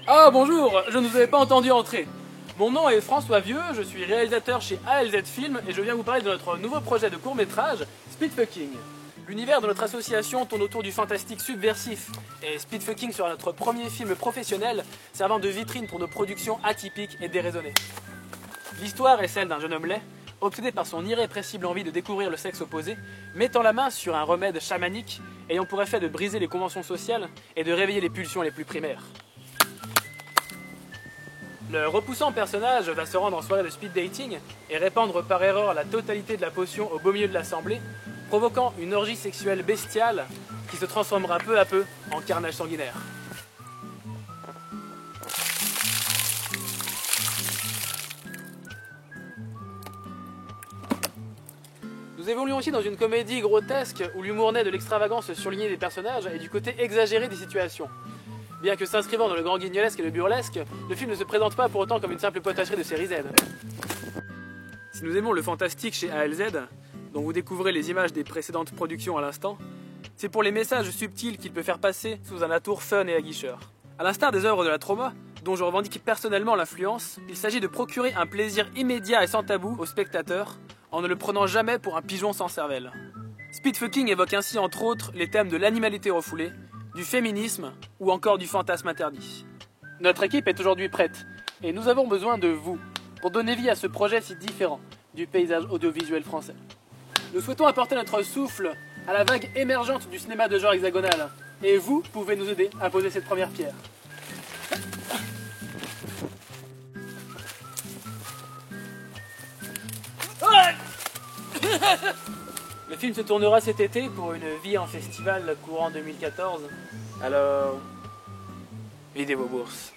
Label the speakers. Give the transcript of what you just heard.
Speaker 1: Ah bonjour, je ne vous avais pas entendu entrer. Mon nom est François Vieux, je suis réalisateur chez ALZ Film et je viens vous parler de notre nouveau projet de court-métrage, Speedfucking. L'univers de notre association tourne autour du fantastique subversif et Speedfucking sera notre premier film professionnel servant de vitrine pour nos productions atypiques et déraisonnées. L'histoire est celle d'un jeune homme laid, obsédé par son irrépressible envie de découvrir le sexe opposé, mettant la main sur un remède chamanique ayant pour effet de briser les conventions sociales et de réveiller les pulsions les plus primaires. Le repoussant personnage va se rendre en soirée de speed dating et répandre par erreur la totalité de la potion au beau milieu de l'assemblée, provoquant une orgie sexuelle bestiale qui se transformera peu à peu en carnage sanguinaire. Nous évoluons aussi dans une comédie grotesque où l'humour naît de l'extravagance surlignée des personnages et du côté exagéré des situations. Bien que s'inscrivant dans le grand guignolesque et le burlesque, le film ne se présente pas pour autant comme une simple potacherie de série Z. Si nous aimons le fantastique chez ALZ, dont vous découvrez les images des précédentes productions à l'instant, c'est pour les messages subtils qu'il peut faire passer sous un atour fun et aguicheur. A l'instar des œuvres de la Trauma, dont je revendique personnellement l'influence, il s'agit de procurer un plaisir immédiat et sans tabou au spectateur, en ne le prenant jamais pour un pigeon sans cervelle. Speedfucking évoque ainsi entre autres les thèmes de l'animalité refoulée, du féminisme ou encore du fantasme interdit. Notre équipe est aujourd'hui prête et nous avons besoin de vous pour donner vie à ce projet si différent du paysage audiovisuel français. Nous souhaitons apporter notre souffle à la vague émergente du cinéma de genre hexagonal et vous pouvez nous aider à poser cette première pierre. Le film se tournera cet été pour une vie en festival courant 2014. Alors, videz vos bourses.